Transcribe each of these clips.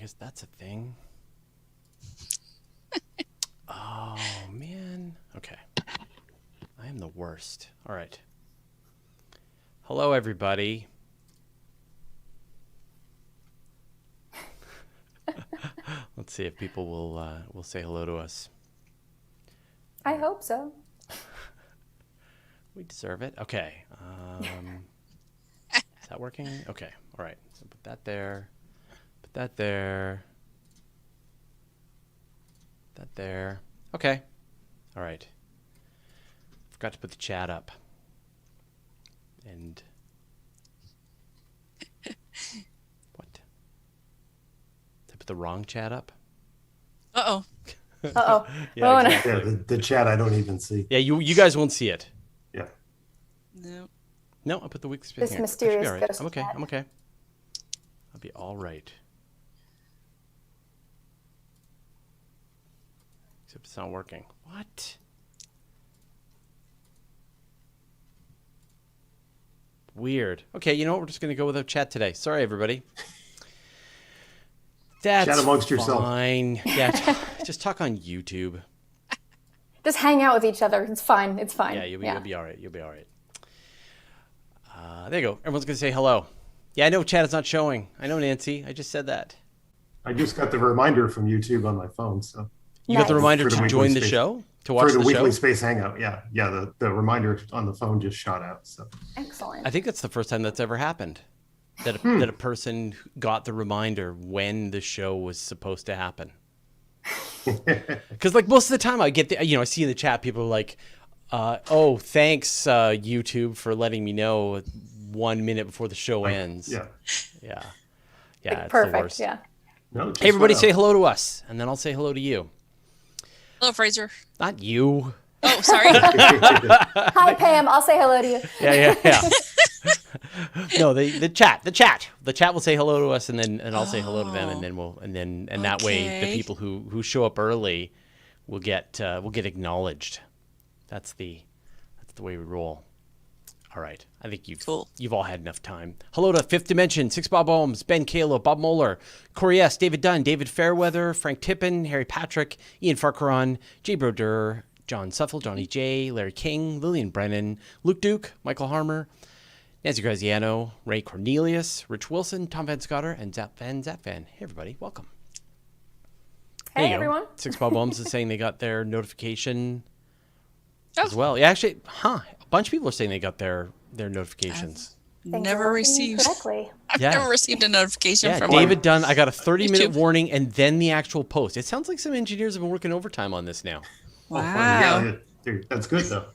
guess that's a thing. Oh, man. Okay. I am the worst. All right. Hello, everybody. Let's see if people will say hello to us. I hope so. We deserve it. Okay. Is that working? Okay. All right. So put that there. Put that there. That there. Okay. All right. Forgot to put the chat up. And what? Did I put the wrong chat up? Uh-oh. Yeah, exactly. Yeah, the chat I don't even see. Yeah, you guys won't see it. Yeah. No, I put the weekly space. This mysterious ghost I'm okay. chat. I'm okay. I'll be all right. Except it's not working. What? Weird. Okay, you know what? We're just going to go without chat today. Sorry, everybody. That's Chat amongst yourself. Fine. Yeah, just talk on YouTube. Just hang out with each other. It's fine. It's fine. Yeah, you'll be all right. You'll be all right. There you go. Everyone's going to say hello. Yeah, I know chat is not showing. I know, Nancy. I just said that. I just got the reminder from YouTube on my phone. So You got the reminder For the to weekly join the space- show? To watch for the the weekly show? space hangout. Yeah. The reminder on the phone just shot out. So Excellent. I think that's the first time that's ever happened. That a person got the reminder when the show was supposed to happen. Because like most of the time I get I see in the chat people are like, oh, thanks YouTube for letting me know 1 minute before the show ends. Yeah. Yeah. Like, It's perfect. the worst. Yeah. No, it just Hey, everybody went say out. hello to us, and then I'll say hello to you. Hello, Fraser. Not you. Oh, sorry. Hi, Pam. I'll say hello to you. Yeah. No, the chat will say hello to us, and I'll say hello to them, and that way the Okay. people who show up early will get acknowledged. That's the way we roll. All right, I think you've all had enough time. Hello to Fifth Dimension, Six Bob Ohms, Ben Kalo, Bob Moeller, Corey S, David Dunn, David Fairweather, Frank Tippin, Harry Patrick, Ian Farquharan, Jay Broder, John Suffel, Johnny J, Larry King, Lillian Brennan, Luke Duke, Michael Harmer, Nancy Graziano, Ray Cornelius, Rich Wilson, Tom Van Scotter, and Zap Van. Hey, everybody, welcome. There you Hey, go. everyone. Six Bob Ohms is saying they got their notification as Oh. well. Yeah, actually, a bunch of people are saying they got their notifications. Things are Never working received. correctly. I've Yeah. never received a notification Yeah, from David Dunn, I got a 30-minute YouTube. warning and then the actual post. It sounds like some engineers have been working overtime on this now. Wow. Yeah, that's good though.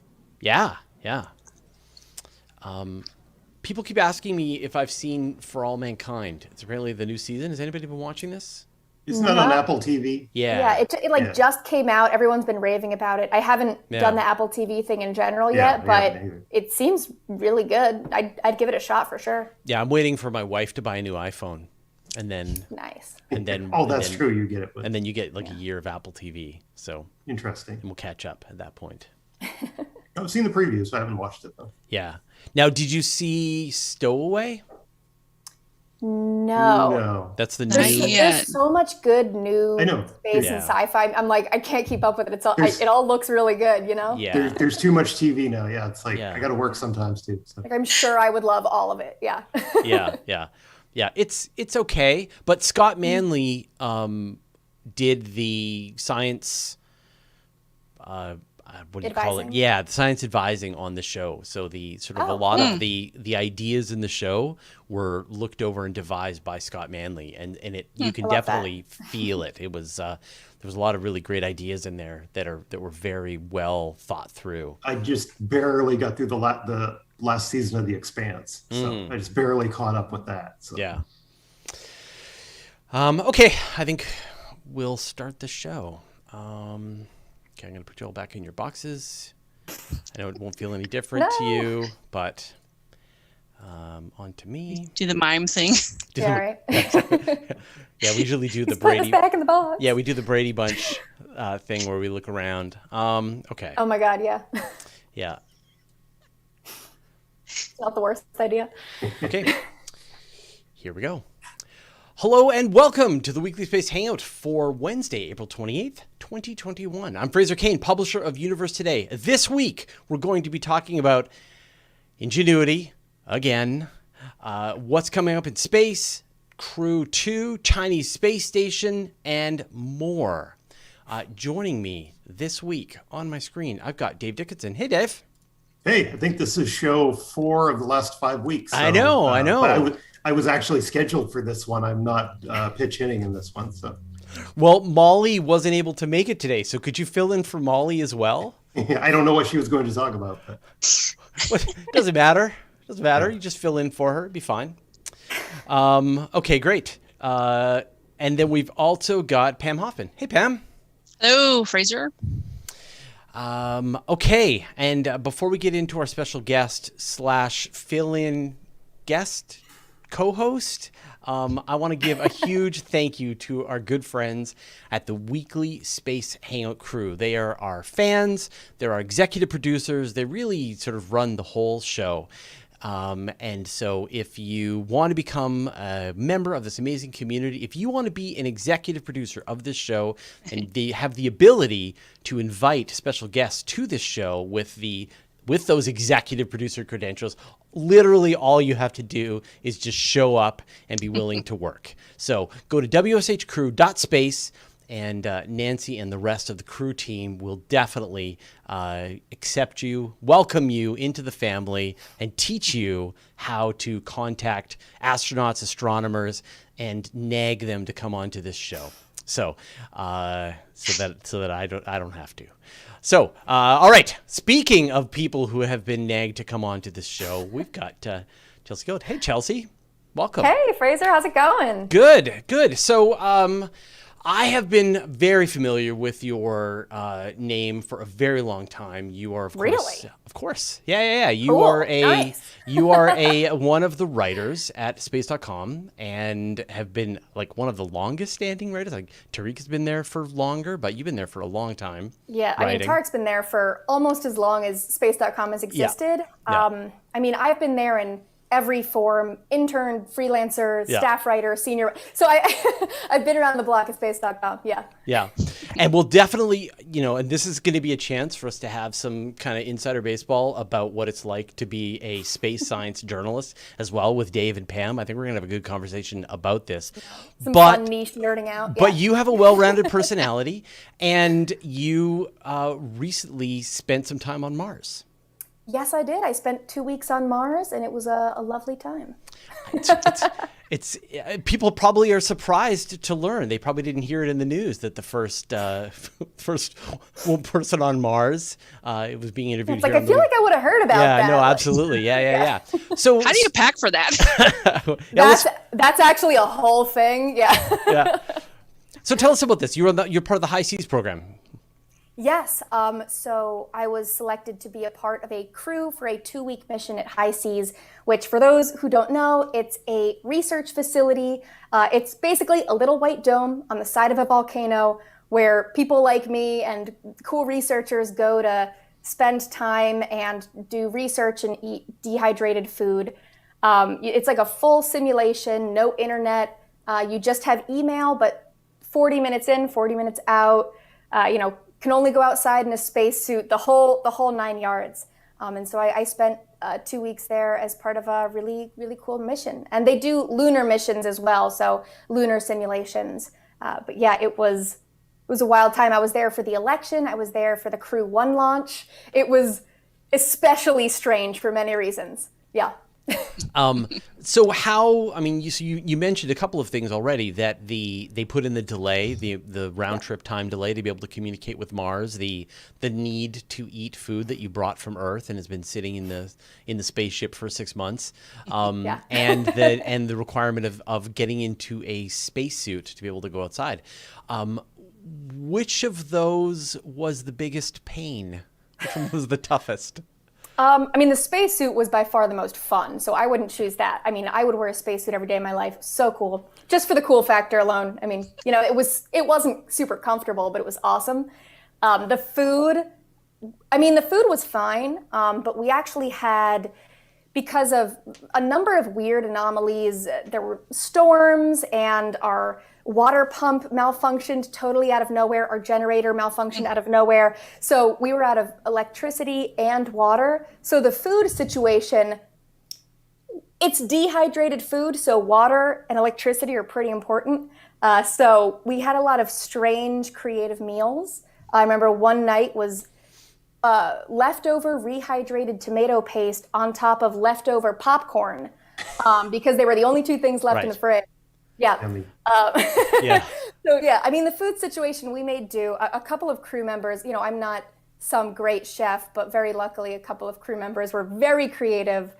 Yeah. People keep asking me if I've seen For All Mankind. It's apparently the new season. Has anybody been watching this? Isn't that on No. Apple TV? Yeah, it Yeah. just came out. Everyone's been raving about it. I haven't Yeah. done the Apple TV thing in general Yeah, yet, yeah, but me either. it seems really good. I'd give it a shot for sure. Yeah, I'm waiting for my wife to buy a new iPhone, and then Nice. Oh, that's true. You get it. With and then you get like a year of Apple TV. So Interesting. we'll catch up at that point. I've seen the previews. I haven't watched it though. Yeah. Now, did you see Stowaway? No. That's the Not new. yet. There's so much good new I know. space Yeah. and sci-fi. I'm like, I can't keep up with it. There's- It all looks really good, you know? Yeah. There's too much TV now. Yeah, it's like Yeah. I got to work sometimes too. So. Like, I'm sure I would love all of it. Yeah. Yeah. It's okay, but Scott Manley did the science. What do you call it? Advising? Yeah, the science advising on the show. So the sort of a lot of the ideas in the show were looked over and devised by Scott Manley, and you can I love that. definitely feel it. It was there was a lot of really great ideas in there that were very well thought through. I just barely got through the last season of The Expanse, so I just barely caught up with that. So. Yeah. Okay, I think we'll start the show. Okay, I'm going to put you all back in your boxes. I know it won't feel any different to No. you, but on to me. Do the mime thing. Yeah, right. Yeah, we usually do the He's putting us Brady. back in the box. Yeah, we do the Brady Bunch thing where we look around. Okay. Oh my God, yeah. Yeah. It's not the worst idea. Okay. Here we go. Hello and welcome to the Weekly Space Hangout for Wednesday, April 28th, 2021. I'm Fraser Kane, publisher of Universe Today. This week, we're going to be talking about Ingenuity, again, what's coming up in space, Crew 2, Chinese space station, and more. Joining me this week on my screen, I've got Dave Dickinson. Hey, Dave. Hey, I think this is show 4 of the last 5 weeks. So, I know. But I was actually scheduled for this one. I'm not pitch hitting in this one. So, well, Molly wasn't able to make it today, so could you fill in for Molly as well? I don't know what she was going to talk about. But... Doesn't matter. You just fill in for her. It'd be fine. Okay, great. And then we've also got Pam Hoffman. Hey, Pam. Hello, Fraser. Okay, and before we get into our special guest / fill-in guest co-host, I want to give a huge thank you to our good friends at the Weekly Space Hangout crew. They are our fans, they're our executive producers, they really sort of run the whole show. And so if you want to become a member of this amazing community, if you want to be an executive producer of this show and they have the ability to invite special guests to this show with those executive producer credentials, literally all you have to do is just show up and be willing to work. So go to wshcrew.space. And Nancy and the rest of the crew team will definitely accept you, welcome you into the family, and teach you how to contact astronauts, astronomers, and nag them to come onto this show. So that I don't have to. So all right. Speaking of people who have been nagged to come onto this show, we've got Chelsea Gohd. Hey, Chelsea, welcome. Hey, Fraser, how's it going? Good. So. I have been very familiar with your name for a very long time. You are, of course. Yeah. You cool. are Nice. you are one of the writers at space.com and have been like one of the longest standing writers. Like Tariq has been there for longer, but you've been there for a long time. Yeah, writing. I mean, Tariq's been there for almost as long as space.com has existed. Yeah. I mean, I've been there in every form: intern, freelancer, staff writer, senior. So I've been around the block at space.com. Yeah. And we'll definitely, and this is going to be a chance for us to have some kind of insider baseball about what it's like to be a space science journalist as well with Dave and Pam. I think we're going to have a good conversation about this. Some fun niche nerding out. But you have a well-rounded personality, and you recently spent some time on Mars. Yes, I did. I spent 2 weeks on Mars, and it was a lovely time. It's people probably are surprised to learn. They probably didn't hear it in the news that the first person on Mars it was being interviewed. It's like I feel like I would have heard about that. Yeah, no, absolutely. Yeah. So How do you pack for that? That's actually a whole thing. Yeah. So tell us about this. You're part of the High Seas program. Yes. So I was selected to be a part of a crew for a 2-week mission at High Seas, which for those who don't know, it's a research facility. It's basically a little white dome on the side of a volcano where people like me and cool researchers go to spend time and do research and eat dehydrated food. It's like a full simulation, no internet. You just have email, but 40 minutes in, 40 minutes out, can only go outside in a spacesuit, the whole 9 yards. And so I spent 2 weeks there as part of a really, really cool mission. And they do lunar missions as well, so lunar simulations. But yeah, it was a wild time. I was there for the election. I was there for the Crew 1 launch. It was especially strange for many reasons. Yeah. So how, you mentioned a couple of things already that they put in the delay, the round trip time delay to be able to communicate with Mars, the need to eat food that you brought from Earth and has been sitting in the spaceship for 6 months, and the requirement of getting into a spacesuit to be able to go outside. Which of those was the biggest pain? Which one was the toughest? The spacesuit was by far the most fun, so I wouldn't choose that. I would wear a spacesuit every day of my life. So cool. Just for the cool factor alone. It wasn't super comfortable, but it was awesome. The food was fine, but we actually had because of a number of weird anomalies. There were storms, and our water pump malfunctioned totally out of nowhere. Our generator malfunctioned out of nowhere. So we were out of electricity and water. So the food situation, it's dehydrated food, so water and electricity are pretty important. So we had a lot of strange creative meals. I remember one night was leftover rehydrated tomato paste on top of leftover popcorn, because they were the only two things left in the fridge. Yeah. Yeah. So yeah, I mean, the food situation, we made do. A couple of crew members, you know, I'm not some great chef, but very luckily a couple of crew members were very creative,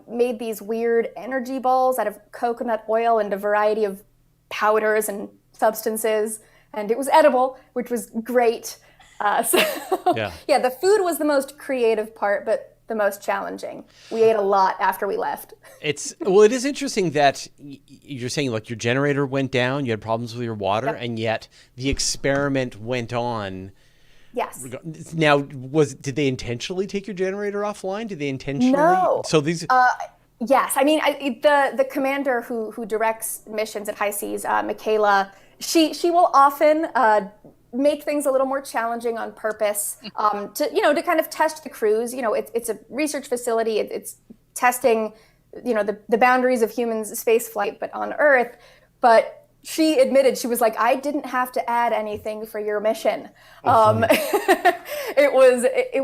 made these weird energy balls out of coconut oil and a variety of powders and substances, and it was edible, which was great. Yeah, the food was the most creative part, but the most challenging. We ate a lot after we left. It is interesting that you're saying like your generator went down, you had problems with your water, and yet the experiment went on. Yes. Now, did they intentionally take your generator offline? Did they intentionally? No. So these. Yes, I mean, the commander who directs missions at high seas, Michaela, she will often make things a little more challenging on purpose, to kind of test the crews. You know, it's a research facility. It's testing, you know, the boundaries of humans' space flight, but on Earth. But she admitted, she was like, I didn't have to add anything for your mission. It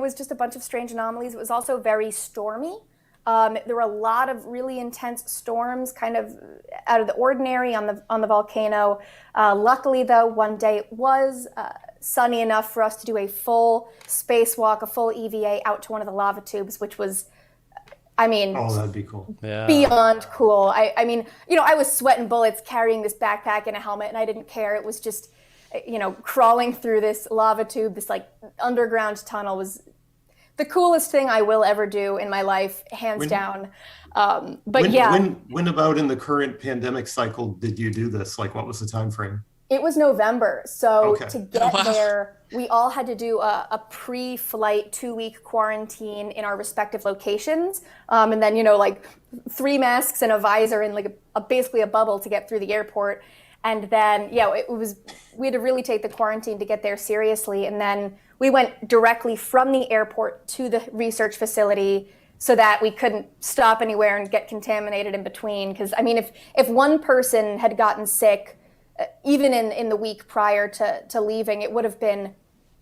was just a bunch of strange anomalies. It was also very stormy. There were a lot of really intense storms, kind of out of the ordinary on the volcano. Luckily, though, one day it was sunny enough for us to do a full spacewalk, a full EVA out to one of the lava tubes, which was, I mean, that'd be cool. Beyond cool. I mean, you know, I was sweating bullets carrying this backpack and a helmet, and I didn't care. It was just, you know, crawling through this lava tube, this like underground tunnel was the coolest thing I will ever do in my life, hands down. When about in the current pandemic cycle did you do this? Like, what was the time frame? It was November. So to get there, we all had to do a pre-flight 2-week quarantine in our respective locations. And then, you know, like 3 masks and a visor and like basically a bubble to get through the airport. And then, we had to really take the quarantine to get there seriously. And then we went directly from the airport to the research facility so that we couldn't stop anywhere and get contaminated in between. Because, I mean, if one person had gotten sick, even in the week prior to leaving, it would have been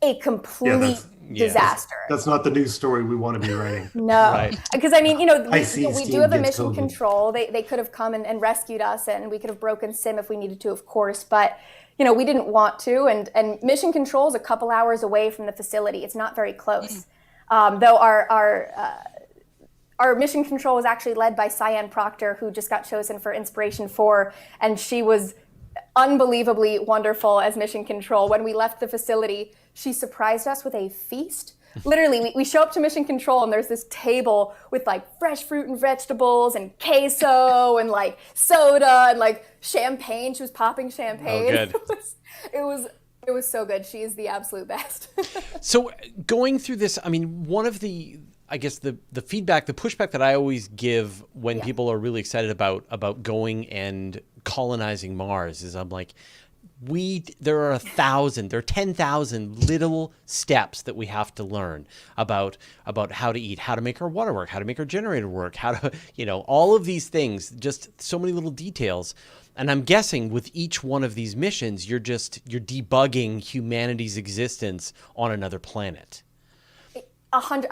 a complete disaster. That's not the news story we want to be writing. No, because I mean, you know, we do have a mission COVID. Control. They could have come and rescued us, and we could have broken SIM if we needed to, of course. But you know, we didn't want to. And mission control is a couple hours away from the facility. It's not very close. Though our mission control was actually led by Cyan Proctor, who just got chosen for Inspiration 4, and she was unbelievably wonderful as mission control. When we left the facility, she surprised us with a feast. Literally, we show up to mission control and there's this table with like fresh fruit and vegetables and queso and like soda and like champagne. She was popping champagne. Oh, good. It was so good. She is the absolute best. So going through this, I mean, one of the, I guess the feedback, the pushback that I always give when people are really excited about going and colonizing Mars is I'm like, there are 10,000 little steps that we have to learn about how to eat, how to make our water work, how to make our generator work, how to, you know, all of these things, just so many little details. And I'm guessing with each one of these missions, you're debugging humanity's existence on another planet. 100,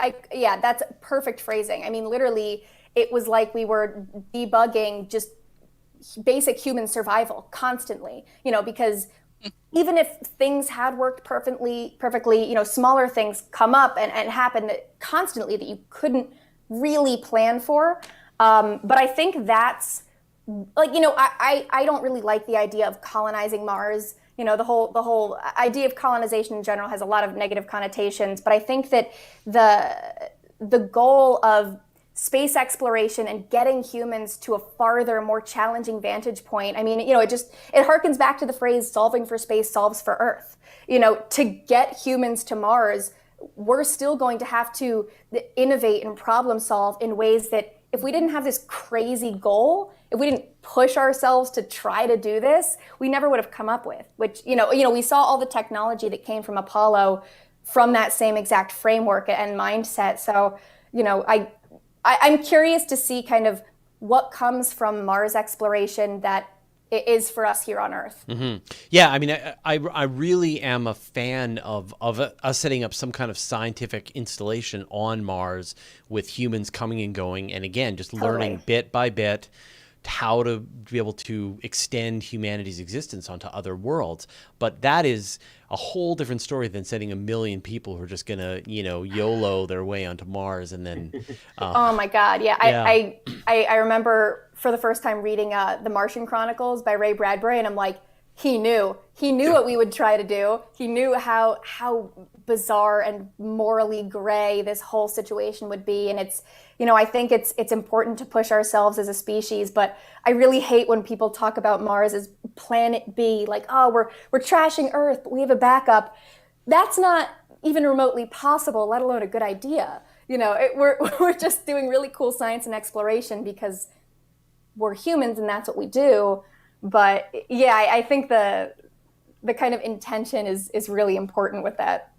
that's perfect phrasing. I mean, literally, it was like we were debugging just basic human survival constantly, you know, because even if things had worked perfectly, you know, smaller things come up and happen constantly that you couldn't really plan for. But I think that's like, you know, I don't really like the idea of colonizing Mars. You know, the whole idea of colonization in general has a lot of negative connotations, but I think that the goal of space exploration and getting humans to a farther, more challenging vantage point. I mean, you know, it harkens back to the phrase solving for space solves for Earth. You know, to get humans to Mars, we're still going to have to innovate and problem solve in ways that if we didn't have this crazy goal, if we didn't push ourselves to try to do this, we never would have come up with, which, we saw all the technology that came from Apollo from that same exact framework and mindset. So, I'm curious to see kind of what comes from Mars exploration that it is for us here on Earth. Mm-hmm. Yeah, I mean, I really am a fan of us setting up some kind of scientific installation on Mars with humans coming and going, and again, just learning bit by bit how to be able to extend humanity's existence onto other worlds. But that is a whole different story than sending 1 million people who are just gonna, YOLO their way onto Mars and then. Oh my God! Yeah, I remember for the first time reading The Martian Chronicles by Ray Bradbury, and I'm like, he knew what we would try to do. He knew how bizarre and morally gray this whole situation would be, and it's. I think it's important to push ourselves as a species, but I really hate when people talk about Mars as planet B, like, oh, we're trashing Earth, but we have a backup. That's not even remotely possible, let alone a good idea. We're just doing really cool science and exploration because we're humans and that's what we do. But yeah, I think the kind of intention is really important with that.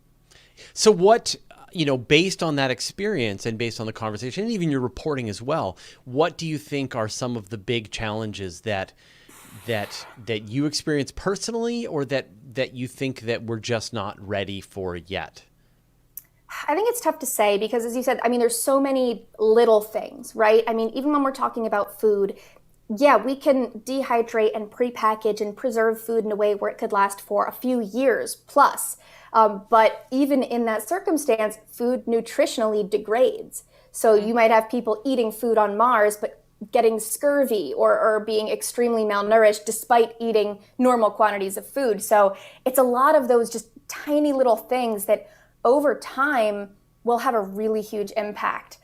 So what, based on that experience and based on the conversation and even your reporting as well, what do you think are some of the big challenges that you experience personally, or that you think that we're just not ready for yet? I think it's tough to say because, as you said, there's so many little things, right? Even when we're talking about food, yeah, we can dehydrate and prepackage and preserve food in a way where it could last for a few years plus. But even in that circumstance, food nutritionally degrades. So you might have people eating food on Mars, but getting scurvy or being extremely malnourished despite eating normal quantities of food. So it's a lot of those just tiny little things that over time will have a really huge impact.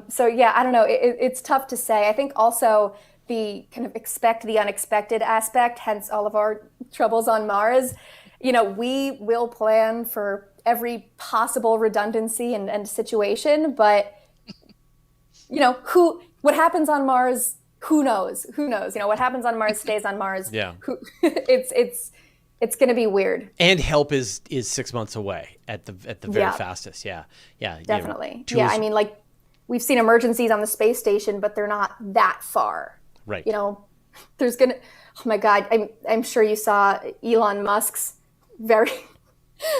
So yeah, I don't know. It's tough to say. I think also the kind of expect the unexpected aspect, hence all of our troubles on Mars. We will plan for every possible redundancy and situation, but what happens on Mars, who knows? What happens on Mars stays on Mars. Yeah. It's going to be weird. And help is 6 months away at the very fastest. Yeah. Yeah. Definitely. We've seen emergencies on the space station, but they're not that far. Right. There's oh my God, I'm sure you saw Elon Musk's very,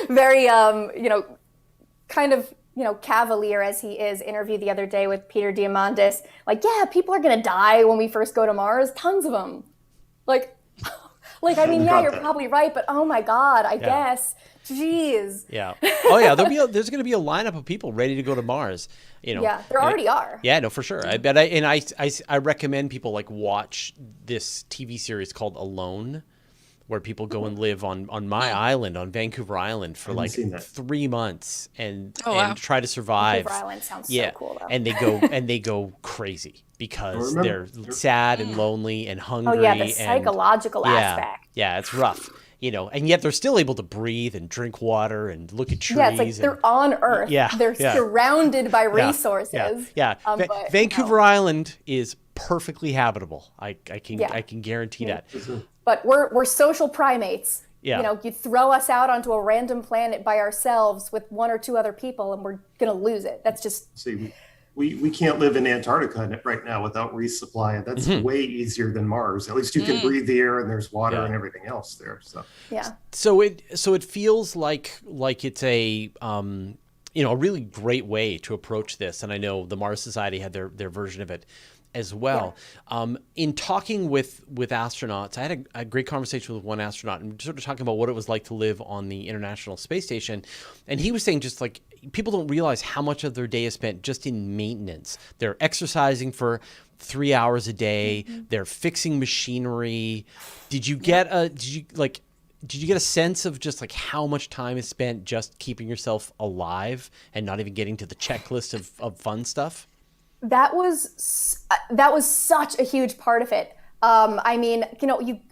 very, kind of, cavalier as he is, interview the other day with Peter Diamandis. Like, yeah, people are going to die when we first go to Mars. Tons of them. You're probably right, but oh my God, I guess. Jeez. Yeah. Oh yeah, there's going to be a lineup of people ready to go to Mars. Yeah, there already are. Yeah, no, for sure. I recommend people watch this TV series called Alone, where people go and live on my island, on Vancouver Island, for 3 months and try to survive. Vancouver Island sounds so cool, though. And they go crazy because they're sad and lonely and hungry. Oh yeah, the psychological aspect. Yeah, it's rough. And yet they're still able to breathe and drink water and look at trees. Yeah, it's like they're on Earth. Yeah, they're surrounded by resources. Yeah. Vancouver Island is perfectly habitable. I can guarantee that. But we're social primates. Yeah. You throw us out onto a random planet by ourselves with one or two other people, and we're gonna lose it. That's just. See, we can't live in Antarctica right now without resupply. That's way easier than Mars. At least you can breathe the air, and there's water and everything else there. So yeah. So it feels like it's a a really great way to approach this, and I know the Mars Society had their version of it as well. Yeah. In talking with astronauts, I had a great conversation with one astronaut and sort of talking about what it was like to live on the International Space Station. And he was saying just people don't realize how much of their day is spent just in maintenance. They're exercising for 3 hours a day. They're fixing machinery. Did you get a sense of just how much time is spent just keeping yourself alive and not even getting to the checklist of fun stuff? That was such a huge part of it. I mean,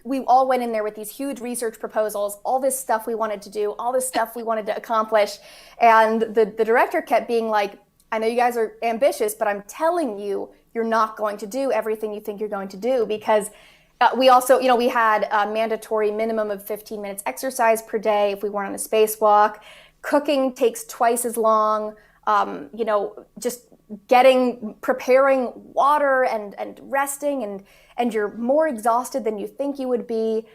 we all went in there with these huge research proposals, all this stuff we wanted to do, all this stuff we wanted to accomplish. And the director kept being like, I know you guys are ambitious, but I'm telling you, you're not going to do everything you think you're going to do, because we also, we had a mandatory minimum of 15 minutes exercise per day if we weren't on a spacewalk. Cooking takes twice as long. Just preparing water and resting, and you're more exhausted than you think you would be.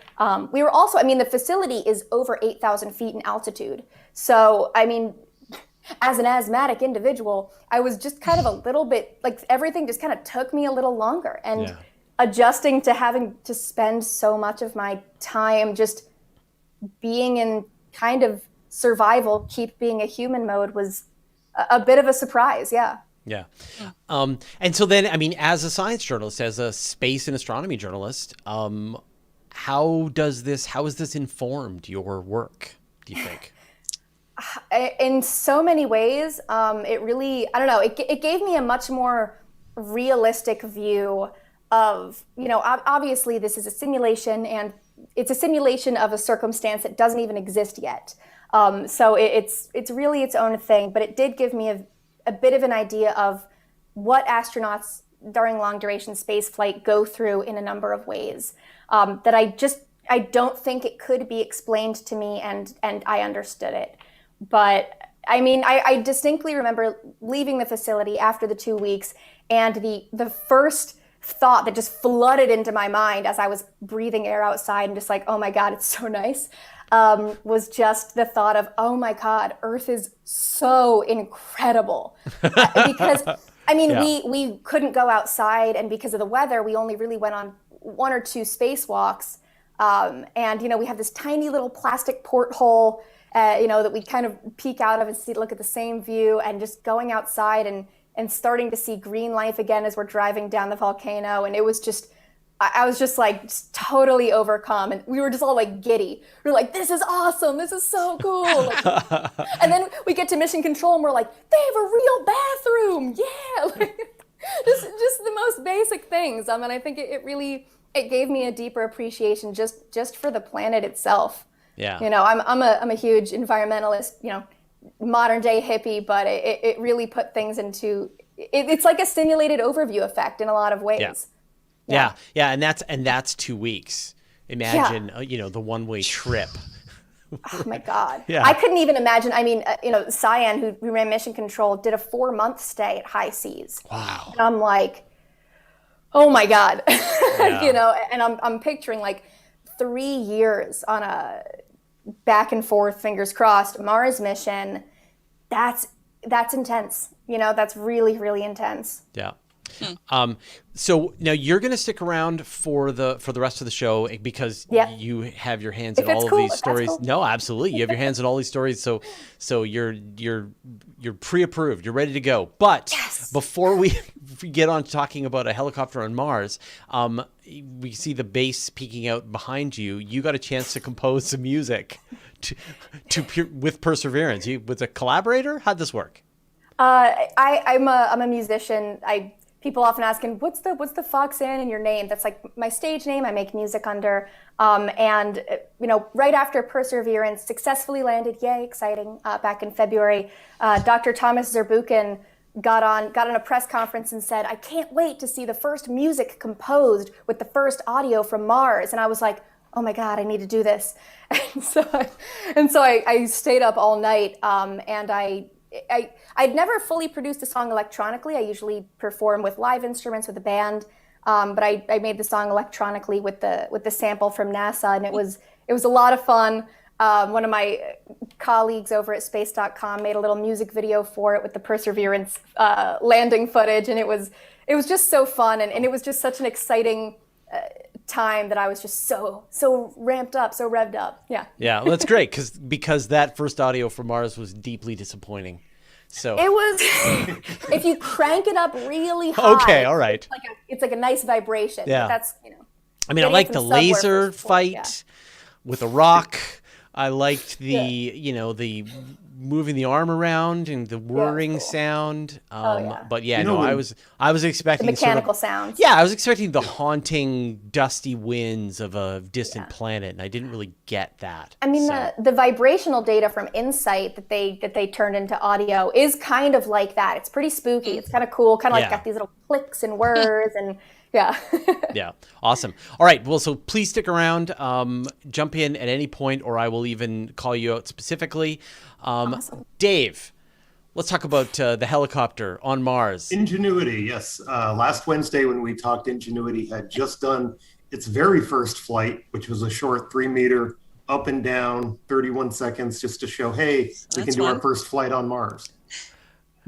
We were also, the facility is over 8,000 feet in altitude. So, as an asthmatic individual, I was just kind of a little bit, like, everything just kind of took me a little longer. And adjusting to having to spend so much of my time just being in kind of survival, keep being a human mode was a bit of a surprise. Yeah. Yeah. And so then, as a science journalist, as a space and astronomy journalist, how has this informed your work, do you think? In so many ways, it really, I don't know, it gave me a much more realistic view of, obviously this is a simulation, and it's a simulation of a circumstance that doesn't even exist yet. So it's really its own thing, but it did give me a bit of an idea of what astronauts during long duration space flight go through in a number of ways that I don't think it could be explained to me, and I understood it. But I distinctly remember leaving the facility after the 2 weeks, and the first thought that just flooded into my mind as I was breathing air outside and just like, oh my God, it's so nice, was just the thought of, oh my God, Earth is so incredible. Because, we couldn't go outside, and because of the weather, we only really went on 1 or 2 spacewalks. And we have this tiny little plastic porthole, that we kind of peek out of and look at the same view, and just going outside and starting to see green life again as we're driving down the volcano. And it was just, I was just like totally overcome, and we were just all like giddy. We were like, this is awesome, this is so cool. Like, and then we get to mission control and we're like, they have a real bathroom, yeah. Like, just the most basic things. And I think it gave me a deeper appreciation just for the planet itself. Yeah. I'm a huge environmentalist, modern day hippie, but it really put things into, it's like a stimulated overview effect in a lot of ways. Yeah. And that's 2 weeks. Imagine, the one-way trip. Oh my God. Yeah. I couldn't even imagine. Cyan, who ran mission control, did a 4-month stay at high seas. Wow. And I'm like, oh my God. Yeah. And I'm picturing like 3 years on a back and forth, fingers crossed, Mars mission. That's intense. That's really, really intense. Yeah. So now you're going to stick around for the rest of the show, because you have your hands in all of these stories. Cool. No, absolutely. You have your hands in all these stories. So you're pre-approved. You're ready to go. But before we get on talking about a helicopter on Mars, we see the base peeking out behind you. You got a chance to compose some music with Perseverance. With a collaborator? How'd this work? I'm a musician. People often ask, what's the Foxanne in your name? That's like my stage name. I make music under. And right after Perseverance successfully landed, yay, exciting, back in February, Dr. Thomas Zurbuchen got on a press conference and said, I can't wait to see the first music composed with the first audio from Mars. And I was like, oh my God, I need to do this. And so I stayed up all night, and I'd never fully produced a song electronically. I usually perform with live instruments with a band, but I made the song electronically with the sample from NASA, and it was a lot of fun. One of my colleagues over at space.com made a little music video for it with the Perseverance landing footage, and it was just so fun, and it was just such an exciting time that I was just so ramped up, so revved up. Yeah, well, that's great, because that first audio from Mars was deeply disappointing. So it was. If you crank it up really high, okay, all right, it's like a nice vibration. Yeah, but that's I like the laser fight with a rock. I liked the moving the arm around and the whirring sound. But yeah, I was expecting the mechanical sort of, sounds. Yeah, I was expecting the haunting, dusty winds of a distant planet, and I didn't really get that. I mean, the vibrational data from InSight that they turned into audio is kind of like that. It's pretty spooky. It's kind of cool. Kind of like got these little clicks and whirs and. Yeah. Yeah. Awesome. All right. Well, so please stick around. Jump in at any point, or I will even call you out specifically. Awesome. Dave, let's talk about the helicopter on Mars. Ingenuity, yes. Last Wednesday when we talked, Ingenuity had just done its very first flight, which was a short 3-meter up and down, 31 seconds, just to show, hey, we can do our first flight on Mars.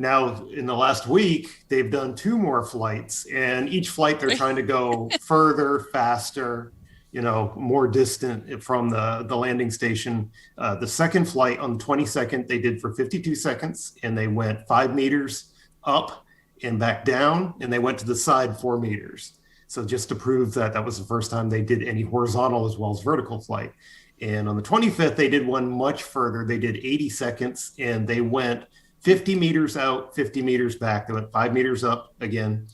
Now, in the last week, they've done 2 more flights, and each flight they're trying to go further, faster, more distant from the landing station. The second flight on the 22nd, they did for 52 seconds, and they went 5 meters up and back down, and they went to the side 4 meters. So just to prove that was the first time they did any horizontal as well as vertical flight. And on the 25th, they did one much further. They did 80 seconds, and they went 50 meters out, 50 meters back. They went 5 meters up again.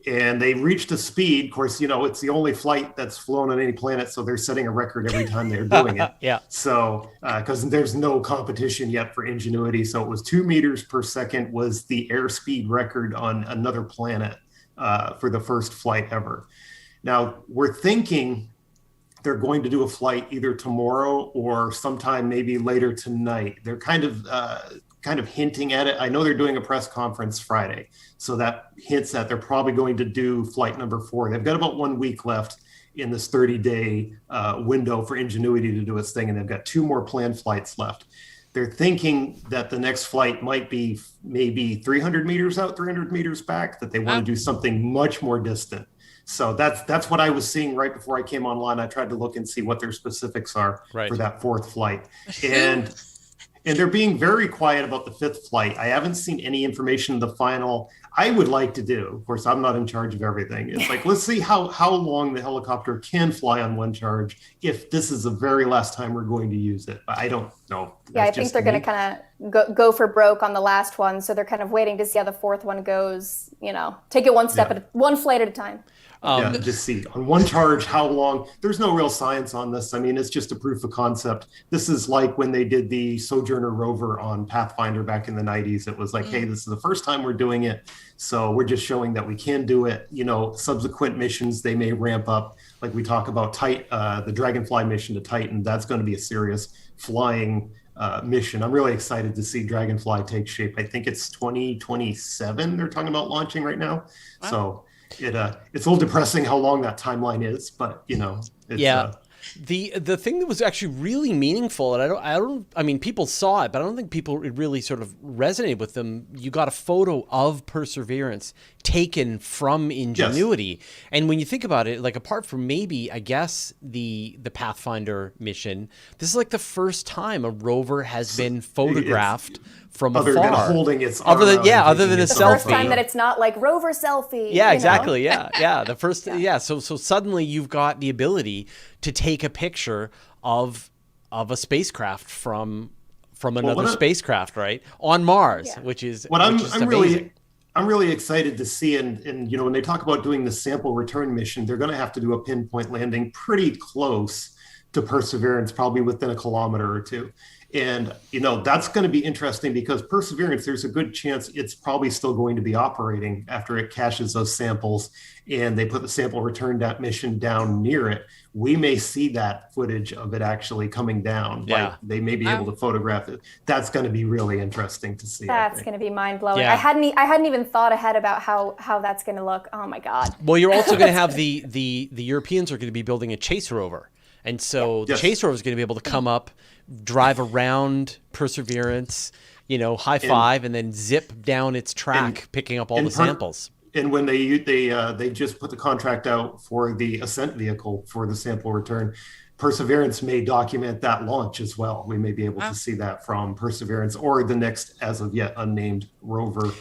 And they reached a speed. Of course, it's the only flight that's flown on any planet. So they're setting a record every time they're doing it. Yeah. So, because there's no competition yet for Ingenuity. So it was 2 meters per second was the airspeed record on another planet for the first flight ever. Now, we're thinking they're going to do a flight either tomorrow or sometime maybe later tonight. They're kind of hinting at it. I know they're doing a press conference Friday, so that hints that they're probably going to do flight number 4. They've got about 1 week left in this 30-day window for Ingenuity to do its thing, and they've got 2 more planned flights left. They're thinking that the next flight might be maybe 300 meters out, 300 meters back, that they want to do something much more distant. So that's what I was seeing right before I came online. I tried to look and see what their specifics are for that 4th flight. And they're being very quiet about the 5th flight. I haven't seen any information in the final. I would like to do, of course, I'm not in charge of everything. It's like, let's see how long the helicopter can fly on one charge if this is the very last time we're going to use it. But I don't know. Yeah, I think they're going to kind of go for broke on the last one. So they're kind of waiting to see how the 4th one goes, take it one flight at a time. Just see on one charge how long. There's no real science on this. I mean, it's just a proof of concept. This is like when they did the Sojourner rover on Pathfinder back in the 90s. It was like, hey, this is the first time we're doing it. So we're just showing that we can do it. Subsequent missions, they may ramp up. Like we talk about the Dragonfly mission to Titan. That's going to be a serious flying mission. I'm really excited to see Dragonfly take shape. I think it's 2027 they're talking about launching right now. Wow. So it's a little depressing how long that timeline is, but it's, the thing that was actually really meaningful, and I mean, people saw it, but I don't think people really sort of resonated with them. You got a photo of Perseverance taken from Ingenuity. Yes. And when you think about it, like apart from maybe, I guess, the Pathfinder mission, this is like the first time a rover has been photographed from afar. Other than holding its arm other than a selfie. The first time that it's not like rover selfie. Yeah, exactly. Yeah. The first, So suddenly you've got the ability to take a picture of a spacecraft from another spacecraft, right, on Mars, which is what amazing. I'm really excited to see, and when they talk about doing the sample return mission, they're going to have to do a pinpoint landing pretty close to Perseverance, probably within a kilometer or 2. And, that's going to be interesting because Perseverance, there's a good chance it's probably still going to be operating after it caches those samples and they put the sample return mission down near it. We may see that footage of it actually coming down. Yeah. Like they may be able to photograph it. That's going to be really interesting to see. That's going to be mind blowing. Yeah. I hadn't even thought ahead about how that's going to look. Oh my God. Well, you're also going to have the Europeans are going to be building a chase rover. And so the chase rover is going to be able to come up, drive around Perseverance, high five, and then zip down its track, picking up all the samples. And when they just put the contract out for the Ascent vehicle for the sample return, Perseverance may document that launch as well. We may be able to see that from Perseverance or the next, as of yet unnamed, rover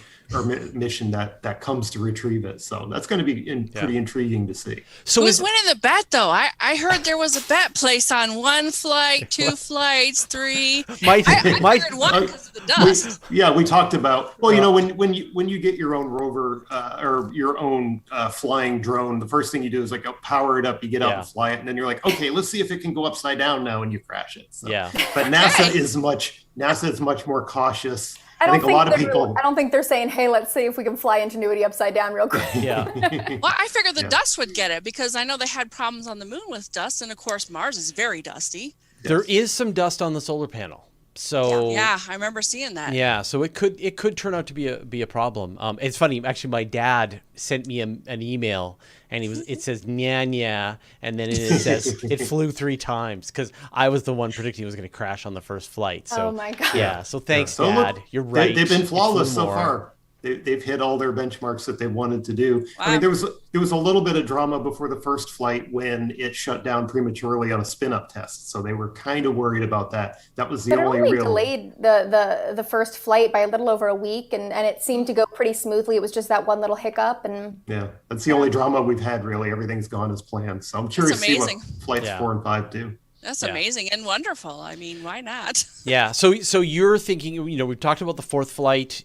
mission that comes to retrieve it. So that's going to be pretty intriguing to see. So who's winning the bet, though? I heard there was a bet placed on 1 flight, 2 flights, 3. I heard 1 because of the dust. We talked about, well, when you get your own rover or your own flying drone, the first thing you do is like power it up, you get out and fly it, and then you're like, okay, let's see if it can go upside down now, and you crash it. So. But NASA is much more cautious. I think a lot of people. I don't think they're saying, "Hey, let's see if we can fly Ingenuity upside down real quick." Yeah. Well, I figured the dust would get it because I know they had problems on the moon with dust, and of course Mars is very dusty. There is some dust on the solar panel. So yeah, I remember seeing that. Yeah, so it could turn out to be a problem. It's funny, actually. My dad sent me an email, and it says nya, and then it says it flew 3 times because I was the one predicting it was going to crash on the first flight. So, oh my god! Yeah, so thanks, Dad. Look, you're right. They've been flawless so far. They've hit all their benchmarks that they wanted to do. Wow. I mean, there was a little bit of drama before the first flight when it shut down prematurely on a spin-up test. So they were kind of worried about that. That was the only real. It delayed the first flight by a little over a week, and it seemed to go pretty smoothly. It was just that one little hiccup, and that's the only drama we've had. Really, everything's gone as planned. So I'm curious to see what flights 4 and 5 do. That's amazing and wonderful. I mean, why not? Yeah. So you're thinking, we've talked about the 4th flight.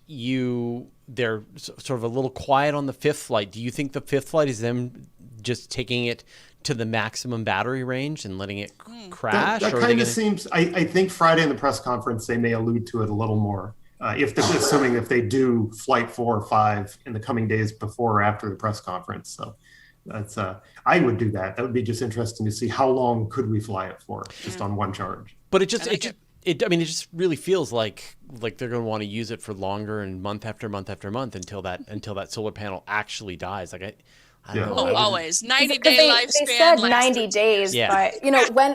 They're sort of a little quiet on the 5th flight. Do you think the 5th flight is them just taking it to the maximum battery range and letting it crash? That kind of seems. I think Friday in the press conference they may allude to it a little more. Assuming if they do flight 4 or 5 in the coming days before or after the press conference. So. That's I would do that. That would be just interesting to see how long could we fly it for just on one charge. But it just really feels like they're going to want to use it for longer and month after month after month until that solar panel actually dies. Like I don't know. Always 90-day lifespan. They said 90 days, but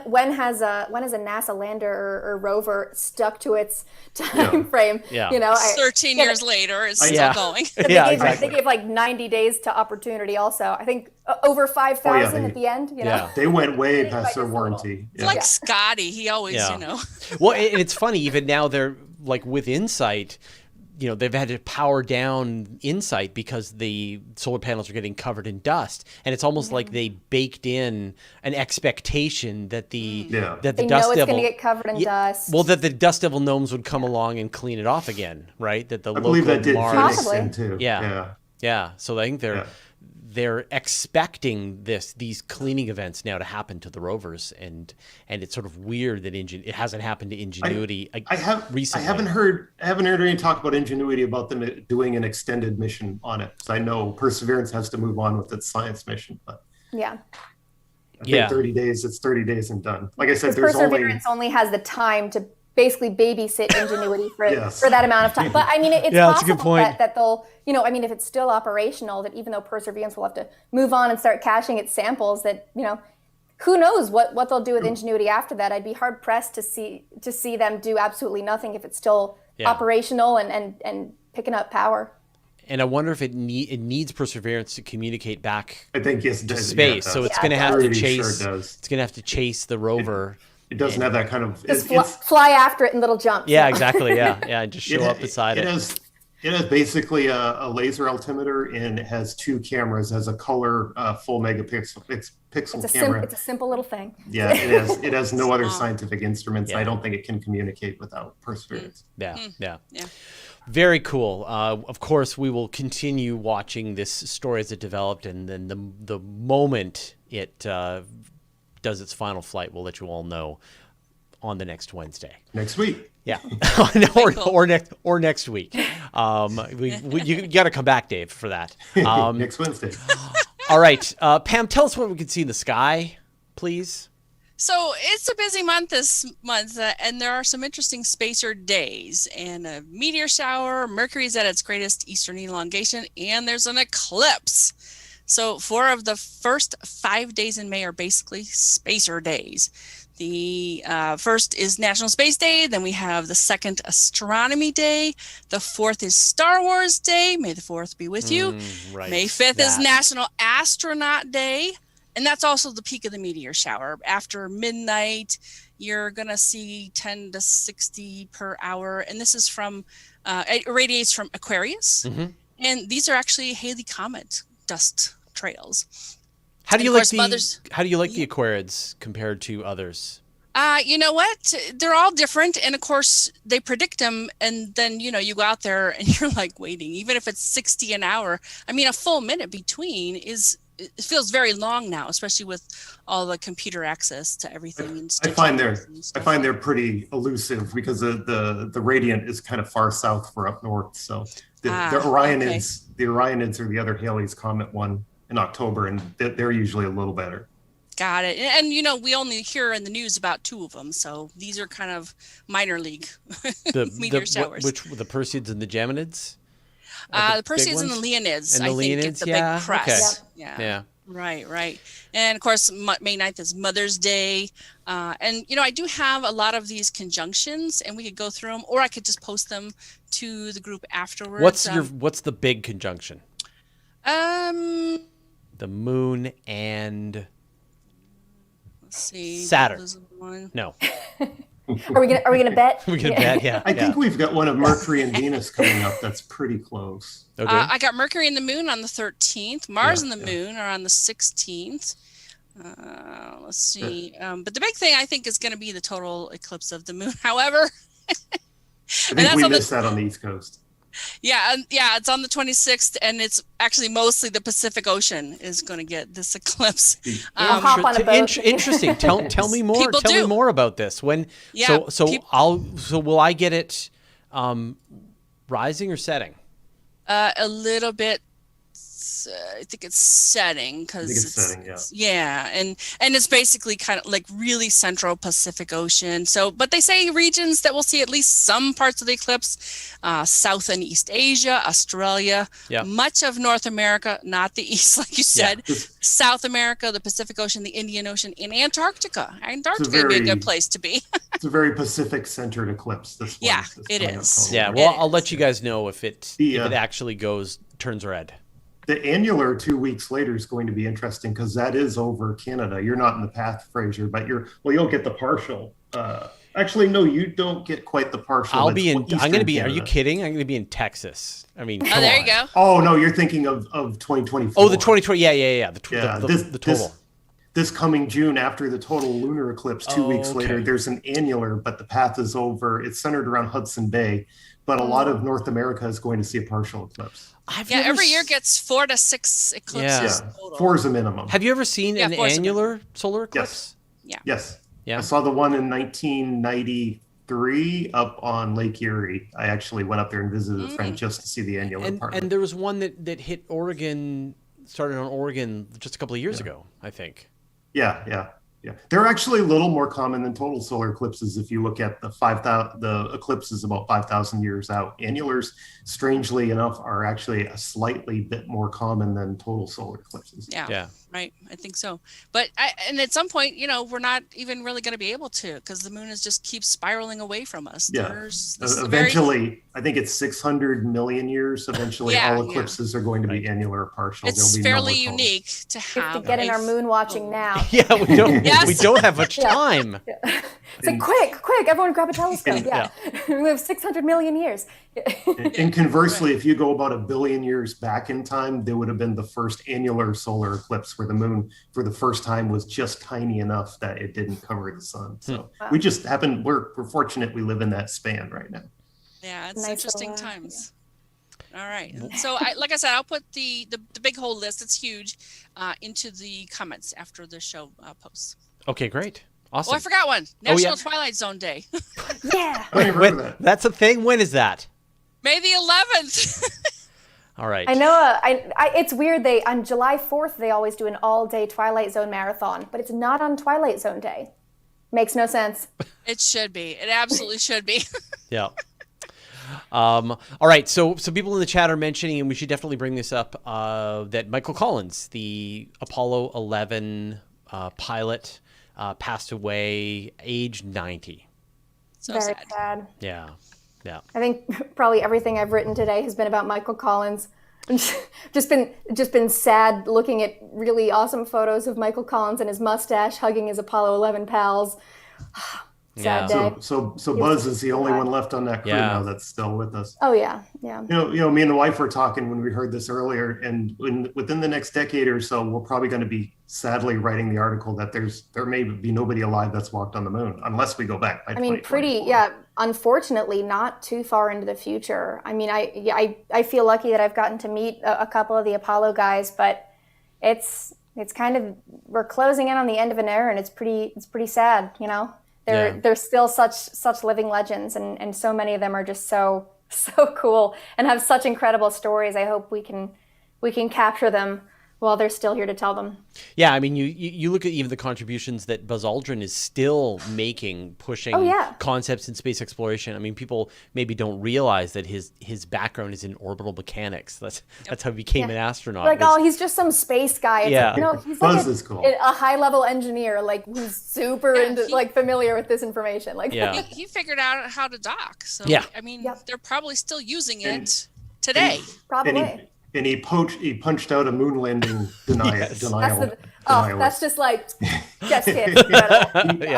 when has a NASA lander or rover stuck to its time frame? Yeah. 13 years later, it's still going. They gave like 90 days to opportunity. Also, I think over 5,000 at the end. They went way past their warranty. It's like Scotty. He always, Well, and it's funny. Even now, they're like with InSight. They've had to power down InSight because the solar panels are getting covered in dust, and it's almost like they baked in an expectation that the dust devil it's going to get covered in dust. Well, that the dust devil gnomes would come along and clean it off again, right? That the I believe that did Mars, Phoenix in too. Yeah. So I think they're expecting these cleaning events now to happen to the rovers, and it's sort of weird that it hasn't happened to Ingenuity. Recently. I haven't heard any talk about Ingenuity about them doing an extended mission on it. So I know Perseverance has to move on with its science mission, but I think 30 days. It's 30 days and done. Like I said, Perseverance only has the time to basically babysit Ingenuity for that amount of time. But I mean, it's possible that they'll, if it's still operational, that even though Perseverance will have to move on and start caching its samples, that, who knows what they'll do with Ingenuity after that. I'd be hard pressed to see them do absolutely nothing if it's still operational and picking up power. And I wonder if it needs Perseverance to communicate back to space. So it's going to have to chase. It's going to have to chase the rover. It doesn't have that kind of. Just fly after it in little jumps. Yeah, exactly. Yeah, just show up beside it. It has basically a laser altimeter, and it has 2 cameras. It has a color full megapixel camera. It's a simple little thing. Yeah, it has no other scientific instruments. Yeah. I don't think it can communicate without Perseverance. Yeah. Very cool. Of course, we will continue watching this story as it developed, and then the moment it does its final flight, we'll let you all know on the next Wednesday. Next week. Yeah, or next week. You got to come back, Dave, for that. Next Wednesday. All right, Pam, tell us what we can see in the sky, please. So it's a busy month this month, and there are some interesting spacer days, and a meteor shower. Mercury's at its greatest eastern elongation, and there's an eclipse. So 4 of the first 5 days in May are basically spacer days. The first is National Space Day. Then we have the second Astronomy Day. The 4th is Star Wars Day. May the 4th be with you. Right. May 5th is National Astronaut Day. And that's also the peak of the meteor shower. After midnight, you're going to see 10 to 60 per hour. And this is from, it radiates from Aquarius. And these are actually Halley Comet dust trails. How do you like the Aquarids compared to others? You know what? They're all different. And of course, they predict them. And then, you go out there and you're like waiting, even if it's 60 an hour. I mean, a full minute between it feels very long now, especially with all the computer access to everything. I find they're pretty elusive because the radiant is kind of far south for up north. So the Orionids, the Orionids are the other Halley's Comet one in October, and they're usually a little better. Got it. And we only hear in the news about 2 of them, so these are kind of minor league meteor showers. Which the Perseids and the Geminids? The Perseids and the Leonids, I think, get the big press. Okay. Yeah. Right. And of course, May 9th is Mother's Day. And, I do have a lot of these conjunctions, and we could go through them, or I could just post them to the group afterwards. What's the big conjunction? The Moon and... Let's see. Saturn. No. Are we gonna bet? We're gonna bet, yeah. I think we've got one of Mercury and Venus coming up. That's pretty close. Okay. I got Mercury and the Moon on the 13th. Mars and the Moon are on the 16th. Let's see. But the big thing I think is going to be the total eclipse of the Moon. However, I think we missed that on the East Coast. Yeah, it's on the 26th, and it's actually mostly the Pacific Ocean is going to get this eclipse. Hop on a boat. Interesting. Tell me more. Tell me more about this. When? Yeah. So will I get it rising or setting? A little bit. I think it's setting because and it's basically kind of like really central Pacific Ocean. So, but they say regions that will see at least some parts of the eclipse: South and East Asia, Australia, much of North America, not the East, like you said, South America, the Pacific Ocean, the Indian Ocean, and Antarctica. Antarctica would be a good place to be. It's a very Pacific-centered eclipse. This one. Yeah, it is. Yeah, well, I'll let you guys know if it actually turns red. The annular 2 weeks later is going to be interesting because that is over Canada. You're not in the path, Fraser, but you'll get the partial. Actually, no, you don't get quite the partial. I'm going to be. Canada. Are you kidding? I'm going to be in Texas. I mean, there you go. Oh no, you're thinking of 2024. Oh, the 2020. Yeah. The total. This coming June, after the total lunar eclipse, 2 weeks later, there's an annular, but the path is over. It's centered around Hudson Bay, but a lot of North America is going to see a partial eclipse. Every year gets 4 to 6 eclipses total. 4 is a minimum. Have you ever seen an annular solar eclipse? Yes. I saw the one in 1993 up on Lake Erie. I actually went up there and visited a friend just to see the annular part. And there was one that hit Oregon, started on Oregon just a couple of years ago, I think. Yeah. They're actually a little more common than total solar eclipses. If you look at the eclipses about 5,000 years out, annulars, strangely enough, are actually a slightly bit more common than total solar eclipses. Yeah. Right. I think so. But and at some point, we're not even really going to be able to, because the moon just keeps spiraling away from us. Yeah. Eventually, I think it's 600 million years. Eventually, all eclipses are going to be annular or partial. It's fairly unique to have. We have to get in our moon watching now. Yeah, we don't. We don't have much time. It's like quick! Everyone grab a telescope. We have 600 million years. And conversely, if you go about 1 billion years back in time, there would have been the first annular solar eclipse where the moon, for the first time, was just tiny enough that it didn't cover the sun. So we just happen. We're fortunate we live in that span right now. Yeah, it's interesting times. All right. So, like I said, I'll put the big whole list. It's huge into the comments after the show posts. Okay, great. Awesome. Oh, I forgot one. National Twilight Zone Day. That's a thing. When is that? May the 11th. All right. I know. It's weird. On July 4th, they always do an all-day Twilight Zone marathon, but it's not on Twilight Zone Day. Makes no sense. It should be. It absolutely should be. Yeah. All right. So people in the chat are mentioning, and we should definitely bring this up, that Michael Collins, the Apollo 11 pilot, passed away age 90. So Very sad. Yeah. I think probably everything I've written today has been about Michael Collins. just been sad looking at really awesome photos of Michael Collins and his mustache hugging his Apollo 11 pals. Yeah. Sad day. So Buzz is the only one left on that crew Yeah. now that's still with us. Oh yeah, yeah. Me and the wife were talking when we heard this earlier, and within the next decade or so, we're probably going to be sadly writing the article that there may be nobody alive that's walked on the moon unless we go back by I mean, 2024. unfortunately, not too far into the future. I mean, I feel lucky that I've gotten to meet a couple of the Apollo guys, but it's kind of, we're closing in on the end of an era, and it's pretty sad, you know. They're still such living legends, and so many of them are just so cool and have such incredible stories. I hope we can capture them while they're still here to tell them. Yeah, I mean, you look at even the contributions that Buzz Aldrin is still making, pushing concepts in space exploration. I mean, people maybe don't realize that his background is in orbital mechanics. That's how he became an astronaut. Like, he's just some space guy. It's like, no, he's Buzz like is cool. a high-level engineer, like, who's super familiar with this information. Like, he figured out how to dock. So I mean, they're probably still using it today. Probably. And he punched out a moon landing denial. That's just like, just kidding.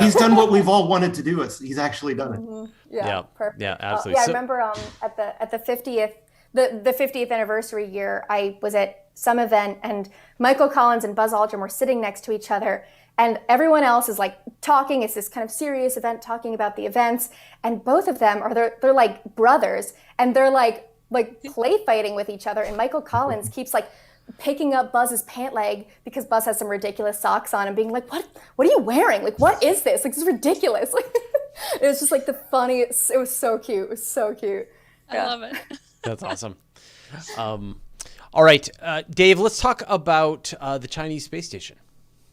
He's done what we've all wanted to do. He's actually done it. Mm-hmm. Yeah, perfect. Yeah, absolutely. I remember at the 50th, the 50th anniversary year, I was at some event, and Michael Collins and Buzz Aldrin were sitting next to each other, and everyone else is like talking. It's this kind of serious event, talking about the events, and both of them they're like brothers, and they're like play fighting with each other, and Michael Collins keeps like picking up Buzz's pant leg because Buzz has some ridiculous socks on and being like, what are you wearing? Like, what is this? Like, this is ridiculous. Like, it was just like the funniest. It was so cute. It was so cute. I love it. That's awesome. All right, Dave, let's talk about the Chinese space station.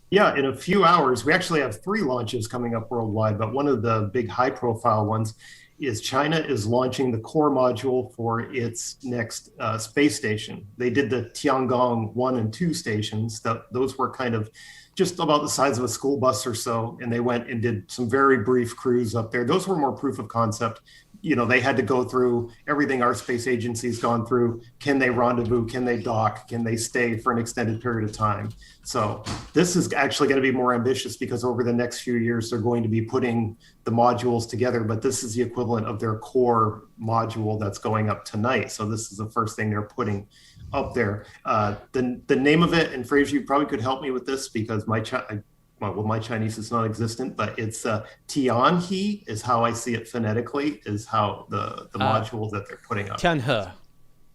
Yeah, in a few hours, we actually have 3 launches coming up worldwide, but one of the big high-profile ones is China is launching the core module for its next space station. They did the Tiangong 1 and 2 stations. Those were kind of just about the size of a school bus or so, and they went and did some very brief cruise up there. Those were more proof of concept. You know, they had to go through everything our space agency's gone through. Can they rendezvous? Can they dock? Can they stay for an extended period of time? So this is actually going to be more ambitious because over the next few years, they're going to be putting the modules together, but this is the equivalent of their core module that's going up tonight. So this is the first thing they're putting up there. The name of it, and Fraser, you probably could help me with this because my Chinese is non-existent, but it's Tianhe is how I see it phonetically, is how the module that they're putting up. Tianhe.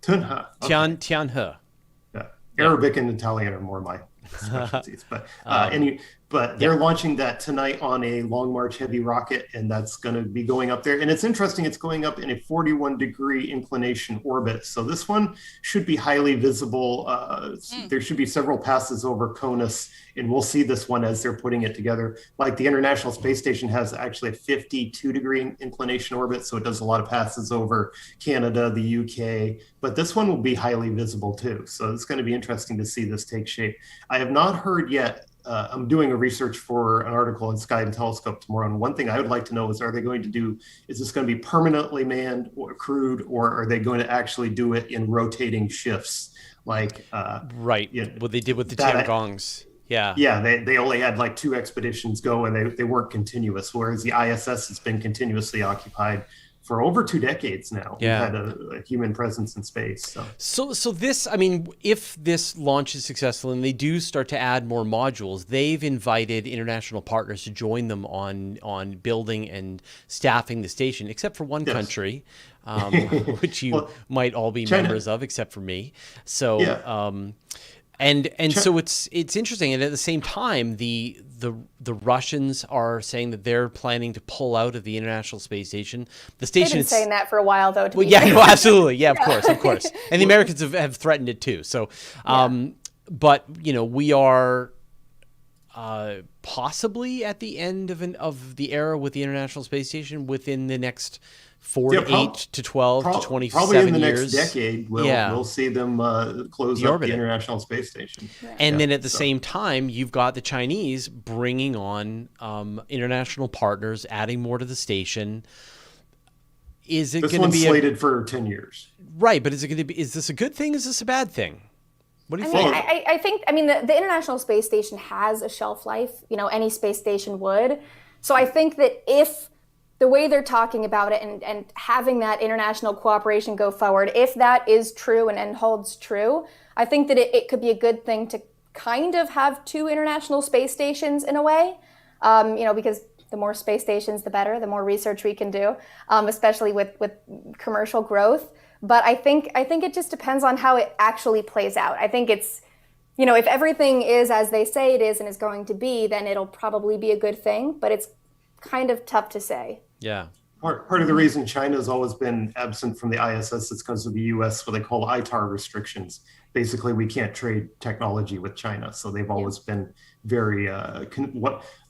Tianhe. Okay. Tianhe. Yeah. Arabic and Italian are more my specialties, but they're launching that tonight on a Long March Heavy rocket, and that's going to be going up there. And it's interesting, it's going up in a 41-degree inclination orbit. So this one should be highly visible. There should be several passes over CONUS, and we'll see this one as they're putting it together. Like the International Space Station has actually a 52-degree inclination orbit, so it does a lot of passes over Canada, the UK, but this one will be highly visible too. So it's going to be interesting to see this take shape. I have not heard yet. I'm doing a research for an article in Sky and Telescope tomorrow. And one thing I would like to know is, is this going to be permanently manned or crewed, or are they going to actually do it in rotating shifts? Like, right. What they did with the Tiangongs. Yeah. Yeah. They only had like 2 expeditions go, and they weren't continuous, whereas the ISS has been continuously occupied for over 2 decades now. Yeah. We've had a human presence in space. So this, I mean, if this launch is successful and they do start to add more modules, they've invited international partners to join them on building and staffing the station, except for one country, which you might all be China. members of, except for me. So, so it's interesting, and at the same time, the Russians are saying that they're planning to pull out of the International Space Station. The station They've been saying that for a while, though. Absolutely, yeah, of course, and the Americans have threatened it too. So, but we are possibly at the end of the era with the International Space Station within the next 4 to 8 to 12 to 27 years. Probably in the next decade, we'll see them close up the International Space Station. And then at the same time, you've got the Chinese bringing on international partners, adding more to the station. Is it going to be... This one's slated for 10 years. Right, but is this a good thing? Is this a bad thing? What do you think? I think the International Space Station has a shelf life. Any space station would. So I think that if the way they're talking about it and having that international cooperation go forward, if that is true and holds true, I think that it could be a good thing to kind of have two international space stations in a way, because the more space stations, the better, the more research we can do, especially with commercial growth. But I think it just depends on how it actually plays out. I think it's, if everything is as they say it is and is going to be, then it'll probably be a good thing, but it's kind of tough to say. Yeah. Part of the reason China's always been absent from the ISS is because of the US, what they call ITAR restrictions. Basically, we can't trade technology with China. So they've always been very,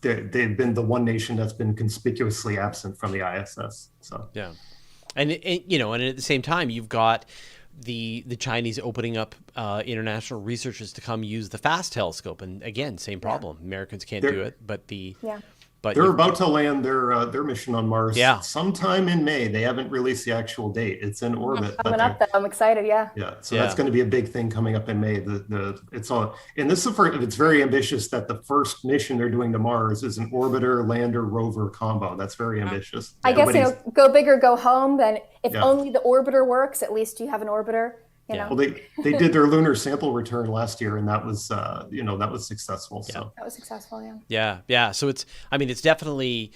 they've been the one nation that's been conspicuously absent from the ISS. So yeah. And at the same time, you've got the Chinese opening up international researchers to come use the FAST telescope, and again, same problem. Americans can't do it, but they're about to land their mission on Mars sometime in May. They haven't released the actual date. It's in orbit. Coming up, though. I'm excited. Yeah. So that's going to be a big thing coming up in May. It's very ambitious that the first mission they're doing to Mars is an orbiter lander rover combo. That's very ambitious. I guess go big or go home. Then if only the orbiter works, at least you have an orbiter. Well, they did their lunar sample return last year, and that was that was successful. So that was successful. Yeah. So it's definitely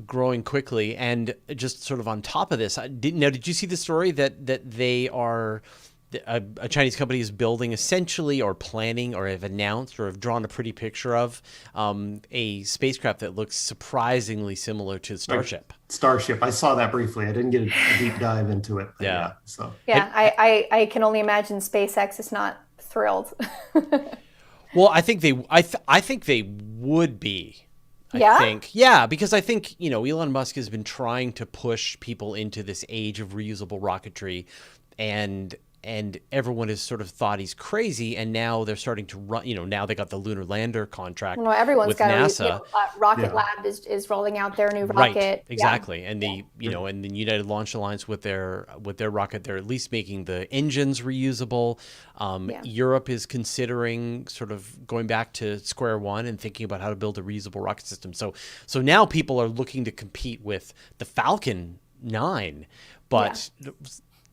growing quickly, and just sort of on top of this, did you see the story that they are a Chinese company is building essentially, or planning, or have announced, or have drawn a pretty picture of a spacecraft that looks surprisingly similar to Starship. I saw that briefly. I didn't get a deep dive into it. I can only imagine SpaceX is not thrilled. Well, I think they would be. Because I think Elon Musk has been trying to push people into this age of reusable rocketry, and everyone has sort of thought he's crazy, and now they're starting to run. Now they got the lunar lander contract. Well, everyone's with got NASA. Rocket Lab is rolling out their new rocket. Right, exactly, and the and the United Launch Alliance with their rocket, they're at least making the engines reusable. Europe is considering sort of going back to square one and thinking about how to build a reusable rocket system. So now people are looking to compete with the Falcon 9, but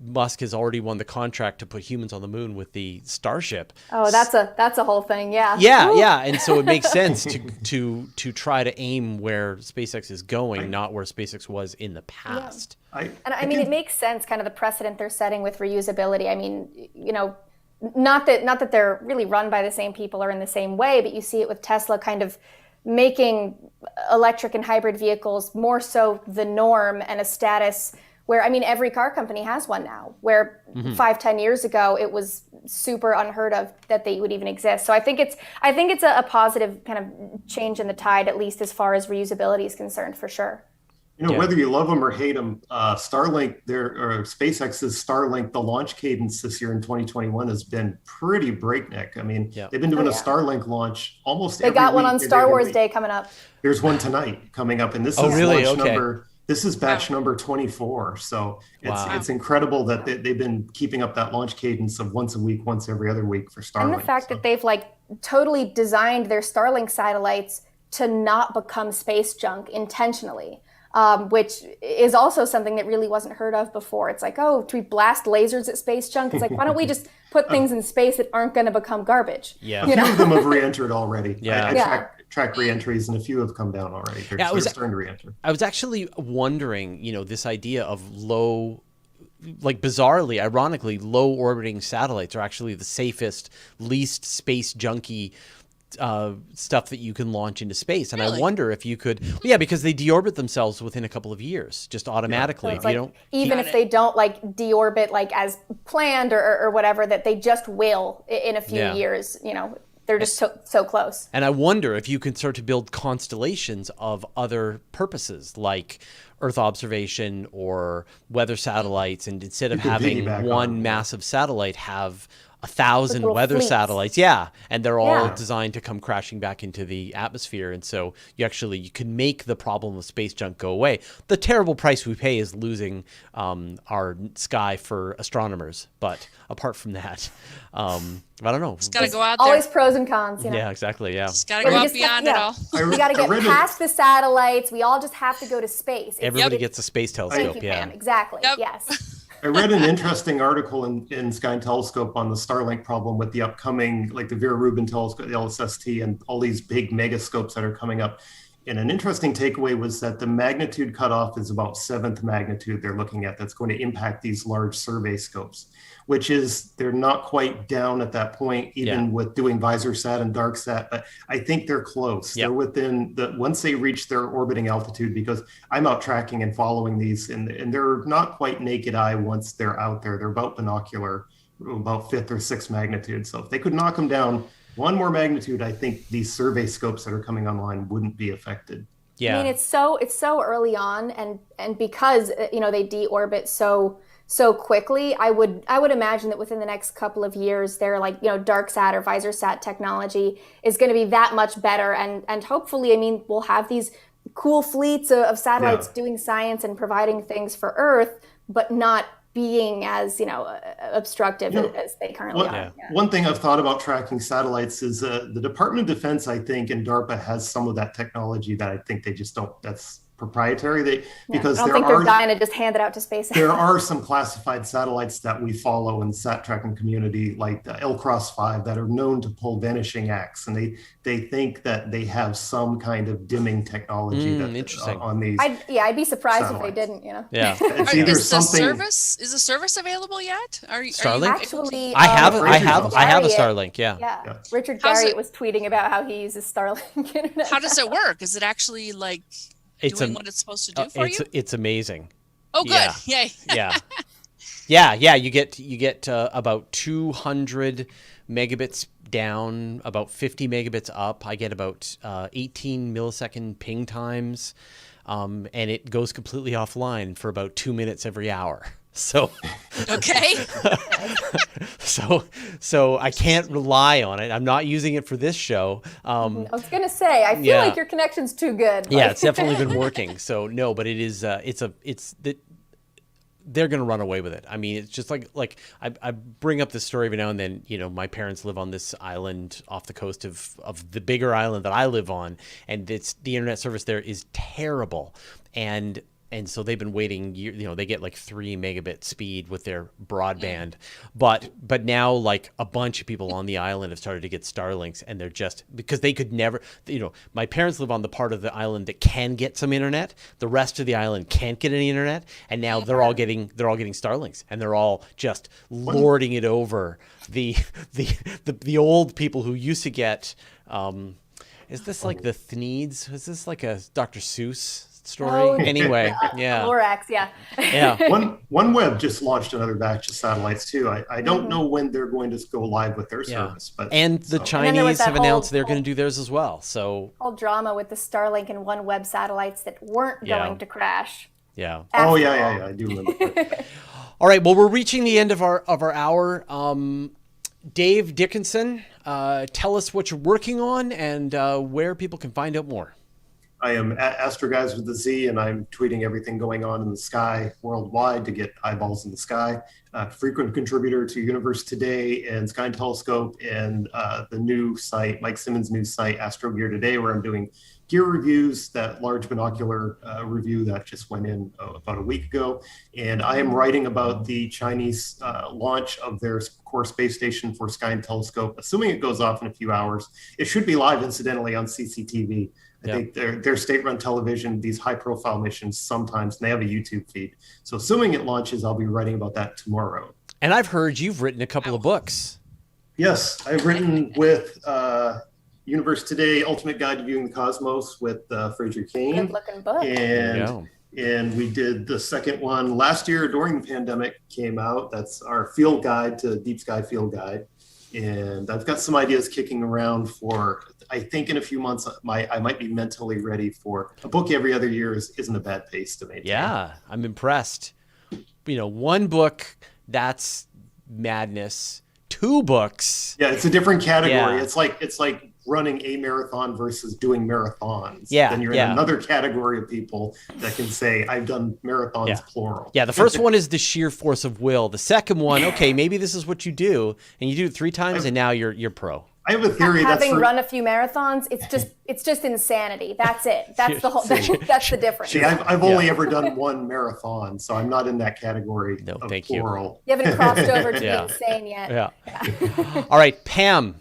Musk has already won the contract to put humans on the moon with the Starship. Oh, that's a whole thing. Yeah. Yeah. And so it makes sense to try to aim where SpaceX is going, not where SpaceX was in the past. I mean, it makes sense, kind of the precedent they're setting with reusability. I mean, not that they're really run by the same people or in the same way, but you see it with Tesla kind of making electric and hybrid vehicles more so the norm and a status where, every car company has one now, where 5-10 years ago, it was super unheard of that they would even exist. So I think it's a positive kind of change in the tide, at least as far as reusability is concerned, for sure. Whether you love them or hate them, Starlink, SpaceX's Starlink, the launch cadence this year in 2021 has been pretty breakneck. They've been doing a Starlink launch almost every week. They got one on Star Wars Day coming up. There's one tonight coming up, and this is launch number. This is batch number 24. So it's incredible that they've been keeping up that launch cadence of once a week, once every other week for Starlink. And the fact that they've totally designed their Starlink satellites to not become space junk intentionally, which is also something that really wasn't heard of before. It's like, do we blast lasers at space junk? It's like, why don't we just put things in space that aren't going to become garbage? Yeah. A few of them have re-entered already. I track re-entries, and a few have come down already. They're starting to re-enter. I was actually wondering, this idea of low, bizarrely, ironically, low orbiting satellites are actually the safest, least space junky stuff that you can launch into space. And I wonder if you could, because they deorbit themselves within a couple of years, just automatically. So if they don't deorbit as planned or whatever, that they just will in a few years, they're just so close. And I wonder if you can start to build constellations of other purposes, like Earth observation or weather satellites, and instead of having one massive satellite, have 1,000 little weather fleets. satellites. Yeah. And they're all Yeah. designed to come crashing back into the atmosphere. And so you can make the problem of space junk go away. The terrible price we pay is losing our sky for astronomers. But apart from that, I don't know. Just got to go out there. Always pros and cons, you know. Yeah, exactly. Yeah. Just got to go out beyond it all. We got to get past the satellites. We all just have to go to space. Everybody gets a space telescope. Thank you, Yeah. Pam. Exactly. Yep. Yes. I read an interesting article in Sky and Telescope on the Starlink problem with the upcoming, like the Vera Rubin telescope, the LSST, and all these big megascopes that are coming up. And an interesting takeaway was that the magnitude cutoff is about 7th magnitude they're looking at that's going to impact these large survey scopes, which is they're not quite down at that point, even with doing VisorSat and DarkSat, but I think they're close. They're within once they reach their orbiting altitude, because I'm out tracking and following these, and they're not quite naked eye once they're out there. They're about binocular, about 5th or 6th magnitude. So if they could knock them down one more magnitude, I think these survey scopes that are coming online wouldn't be affected. Yeah. I mean, it's so early on, and because they deorbit so quickly, I would imagine that within the next couple of years, their DarkSat or VisorSat technology is going to be that much better, and hopefully, I mean, we'll have these cool fleets of satellites doing science and providing things for Earth, but not being as obstructive as they currently are. Yeah. One thing I've thought about tracking satellites is the Department of Defense, I think, and DARPA has some of that technology that I think they just don't. That's proprietary. Because I don't think they're dying to just hand it out to space. There are some classified satellites that we follow in sat tracking community, like the LCROSS 5, that are known to pull vanishing acts, and they think that they have some kind of dimming technology on these. I'd be surprised satellites. if they didn't. Yeah. It's either is something. is the service available yet? Starlink? Actually, I have a Garriott- Starlink. Yeah. Richard How's Garriott it- was tweeting about how he uses Starlink internet. How does it work? Is it actually like doing what it's supposed to do for you? It's amazing. Oh, good. Yeah. Yay. Yeah. You get about 200 megabits down, about 50 megabits up. I get about 18 millisecond ping times, and it goes completely offline for about 2 minutes every hour. So okay. so I can't rely on it. I'm not using it for this show. I was gonna say, I feel like your connection's too good. Yeah, it's definitely been working. So no, but it is. They're going to run away with it. I mean, it's just like I bring up this story every now and then. My parents live on this island off the coast of the bigger island that I live on, and the internet service there is terrible. And so they've been waiting. They get like 3 megabit speed with their broadband, but now like a bunch of people on the island have started to get Starlinks, and they're just because they could never. My parents live on the part of the island that can get some internet. The rest of the island can't get any internet, and now they're all getting Starlinks, and they're all just lording it over the old people who used to get. Is this like the Thneeds? Is this like a Dr. Seuss story? Anyway, yeah. Lorax, yeah. OneWeb just launched another batch of satellites too. I don't know when they're going to go live with their service, but the Chinese have announced they're going to do theirs as well. So whole drama with the Starlink and OneWeb satellites that weren't going to crash. Yeah. Yeah. I do remember. All right. Well, we're reaching the end of our hour. Dave Dickinson, tell us what you're working on and where people can find out more. I am at AstroGuys with the Z, and I'm tweeting everything going on in the sky worldwide to get eyeballs in the sky. Frequent contributor to Universe Today and Sky and Telescope, and the new site, Mike Simmons' new site, Astro Gear Today, where I'm doing gear reviews, that large binocular review that just went in about a week ago. And I am writing about the Chinese launch of their core space station for Sky and Telescope, assuming it goes off in a few hours. It should be live, incidentally, on CCTV. I think they're state-run television, these high-profile missions sometimes, and they have a YouTube feed. So assuming it launches, I'll be writing about that tomorrow. And I've heard you've written a couple of books. Yes, I've written with Universe Today, Ultimate Guide to Viewing the Cosmos with Fraser Cain. Good-looking book. And we did the second one last year during the pandemic, came out. That's our field guide to Deep Sky Field Guide. And I've got some ideas kicking around for, I think in a few months, I might be mentally ready for a book every other year isn't a bad pace to maintain. Yeah, I'm impressed. One book, that's madness. 2 books. Yeah, it's a different category. Yeah. It's like running a marathon versus doing marathons. Yeah, Then you're in another category of people that can say, I've done marathons plural. Yeah, the first one is the sheer force of will. The second one, okay, maybe this is what you do, and you do it 3 times, and now you're pro. I have a theory having run a few marathons, it's just insanity. That's it. That's the whole. That's the difference. See, I've only ever done 1 marathon, so I'm not in that category. No, of thank plural. You haven't crossed over to insane yet. Yeah. All right, Pam.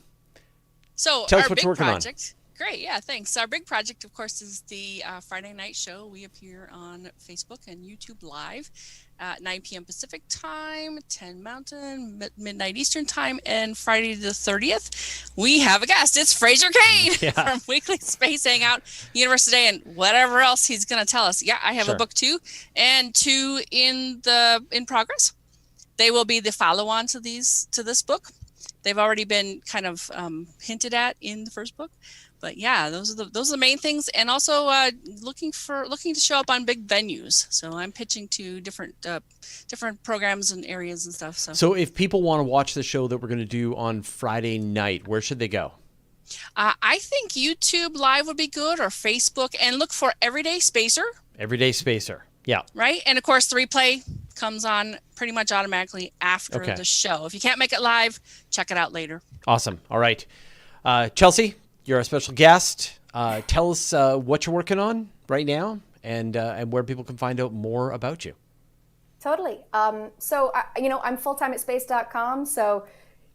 So tell us our what big you're working project. Great, yeah, thanks. Our big project, of course, is the Friday night show. We appear on Facebook and YouTube live at 9 p.m. Pacific time, 10 Mountain, midnight Eastern time, and Friday the 30th, we have a guest. It's Fraser Kane from Weekly Space Hangout, Universe Today, and whatever else he's going to tell us. Yeah, I have a book too, and 2 in progress. They will be the follow-on to this book. They've already been kind of hinted at in the first book. But yeah, those are the main things, and also looking to show up on big venues. So I'm pitching to different programs and areas and stuff. So if people want to watch the show that we're going to do on Friday night, where should they go? I think YouTube Live would be good, or Facebook, and look for Everyday Spacer. Everyday Spacer, yeah. Right, and of course the replay comes on pretty much automatically after the show. If you can't make it live, check it out later. Awesome. All right, Chelsea. You're our special guest. Tell us what you're working on right now and where people can find out more about you. Totally. So, I'm full-time at space.com, so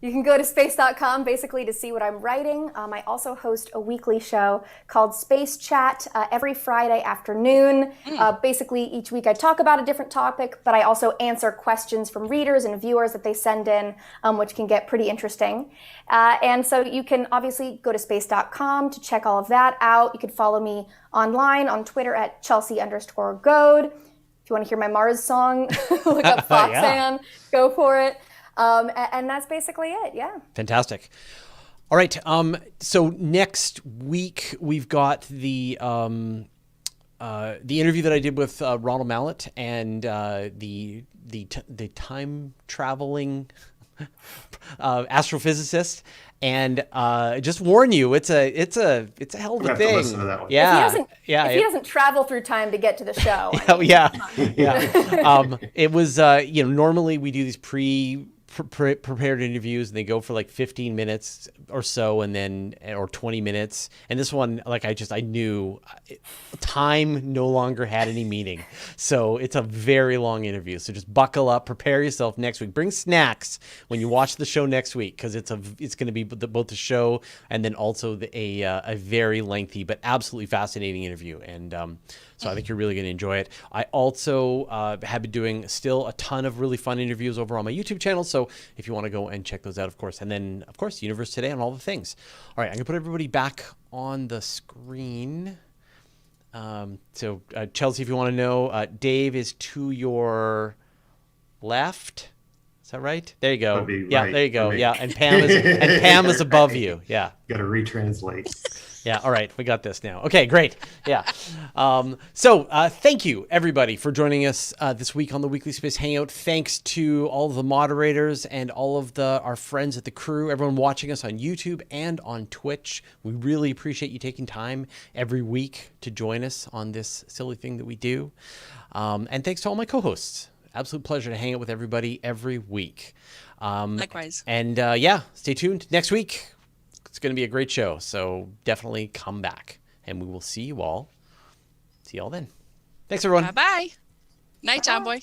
you can go to space.com basically to see what I'm writing. I also host a weekly show called Space Chat every Friday afternoon. Basically, each week I talk about a different topic, but I also answer questions from readers and viewers that they send in, which can get pretty interesting. And so you can obviously go to space.com to check all of that out. You can follow me online on Twitter at Chelsea_Gohd. If you want to hear my Mars song, look up Foxanne, go for it. And that's basically it. Yeah. Fantastic. All right. So next week we've got the interview that I did with Ronald Mallett and the time traveling astrophysicist. And just warn you, it's a hell of a thing. Listen to that one. Yeah. If he doesn't travel through time to get to the show. It was normally we do these prepared interviews and they go for like 15 minutes or so or 20 minutes, and this one, like, I knew time no longer had any meaning, so it's a very long interview. So just buckle up, prepare yourself next week, bring snacks when you watch the show next week, because it's going to be both the show and then also a very lengthy but absolutely fascinating interview, and so I think you're really going to enjoy it. I also have been doing still a ton of really fun interviews over on my YouTube channel. So if you want to go and check those out, of course. And then, of course, Universe Today and all the things. All right, I'm going to put everybody back on the screen. So Chelsea, if you want to know, Dave is to your left. Is that right? There you go. Yeah, there you go. Yeah, and Pam is above you. Yeah. Got to retranslate. Yeah, all right, we got this now. Okay, great. Yeah. So thank you, everybody, for joining us this week on the Weekly Space Hangout. Thanks to all of the moderators and all of our friends at the crew, everyone watching us on YouTube and on Twitch. We really appreciate you taking time every week to join us on this silly thing that we do. And thanks to all my co-hosts. Absolute pleasure to hang out with everybody every week. Likewise. And stay tuned next week. It's going to be a great show, so definitely come back, and we will see you all then. Thanks, everyone. Bye-bye. Night, John Boy.